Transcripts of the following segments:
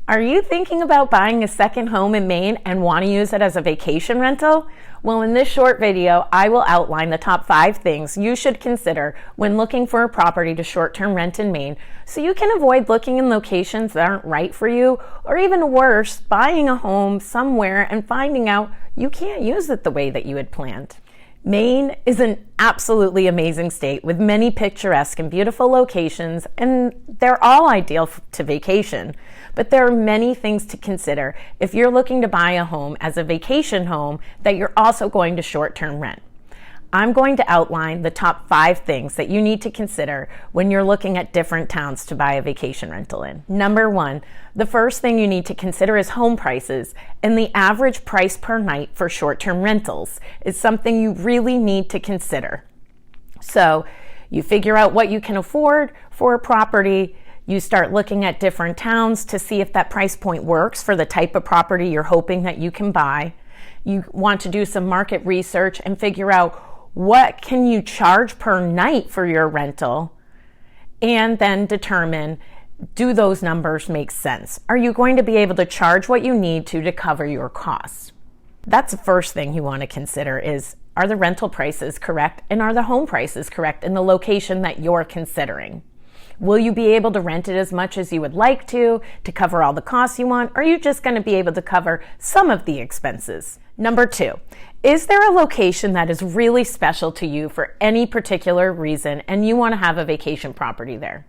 Are you thinking about buying a second home in Maine and want to use it as a vacation rental? Well, in this short video, I will outline the top 5 things you should consider when looking for a property to short-term rent in Maine so you can avoid looking in locations that aren't right for you, or even worse, buying a home somewhere and finding out you can't use it the way that you had planned. Maine is an absolutely amazing state with many picturesque and beautiful locations, and they're all ideal to vacation. But there are many things to consider if you're looking to buy a home as a vacation home that you're also going to short-term rent. I'm going to outline the top 5 things that you need to consider when you're looking at different towns to buy a vacation rental in. Number 1, the first thing you need to consider is home prices, and the average price per night for short-term rentals is something you really need to consider. So you figure out what you can afford for a property. You start looking at different towns to see if that price point works for the type of property you're hoping that you can buy. You want to do some market research and figure out what can you charge per night for your rental, and then determine, do those numbers make sense? Are you going to be able to charge what you need to cover your costs? That's the first thing you want to consider is, are the rental prices correct, and are the home prices correct in the location that you're considering? Will you be able to rent it as much as you would like to cover all the costs you want, or are you just going to be able to cover some of the expenses? Number 2, is there a location that is really special to you for any particular reason and you want to have a vacation property there?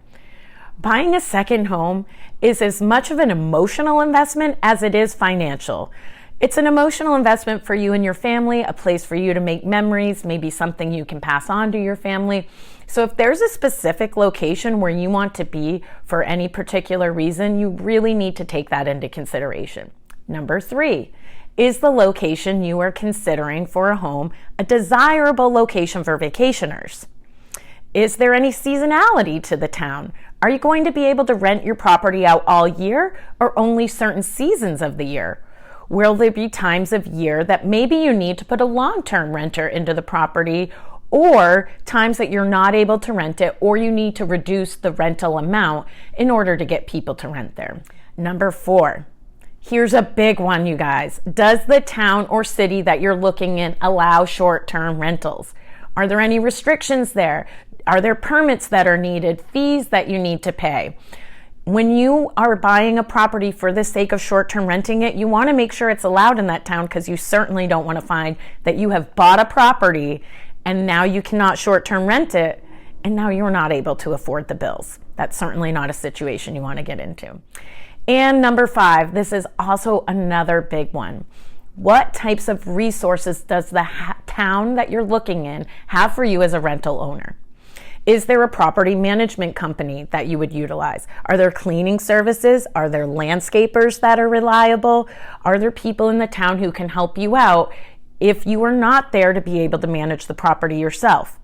Buying a second home is as much of an emotional investment as it is financial. It's an emotional investment for you and your family, a place for you to make memories, maybe something you can pass on to your family. So if there's a specific location where you want to be for any particular reason, you really need to take that into consideration. Number 3, is the location you are considering for a home a desirable location for vacationers? Is there any seasonality to the town? Are you going to be able to rent your property out all year or only certain seasons of the year? Will there be times of year that maybe you need to put a long-term renter into the property, or times that you're not able to rent it, or you need to reduce the rental amount in order to get people to rent there? Number 4, here's a big one, you guys. Does the town or city that you're looking in allow short-term rentals? Are there any restrictions there? Are there permits that are needed, fees that you need to pay? When you are buying a property for the sake of short-term renting it, you want to make sure it's allowed in that town, because you certainly don't want to find that you have bought a property and now you cannot short-term rent it and now you're not able to afford the bills. That's certainly not a situation you want to get into. And number 5, this is also another big one. What types of resources does the town that you're looking in have for you as a rental owner? Is there a property management company that you would utilize? Are there cleaning services? Are there landscapers that are reliable? Are there people in the town who can help you out if you are not there to be able to manage the property yourself?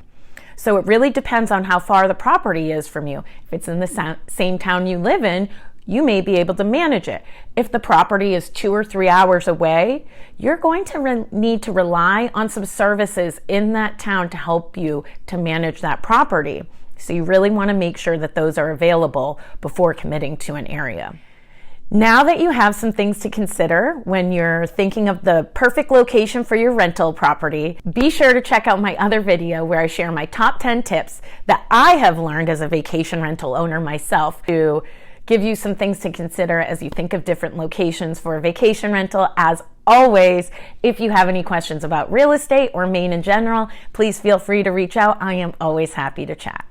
So it really depends on how far the property is from you. If it's in the same town you live in, you may be able to manage it. If the property is 2 or 3 hours away, you're going to need to rely on some services in that town to help you to manage that property. So you really want to make sure that those are available before committing to an area. Now that you have some things to consider when you're thinking of the perfect location for your rental property, be sure to check out my other video where I share my top 10 tips that I have learned as a vacation rental owner myself to give you some things to consider as you think of different locations for a vacation rental. As always, if you have any questions about real estate or Maine in general, please feel free to reach out. I am always happy to chat.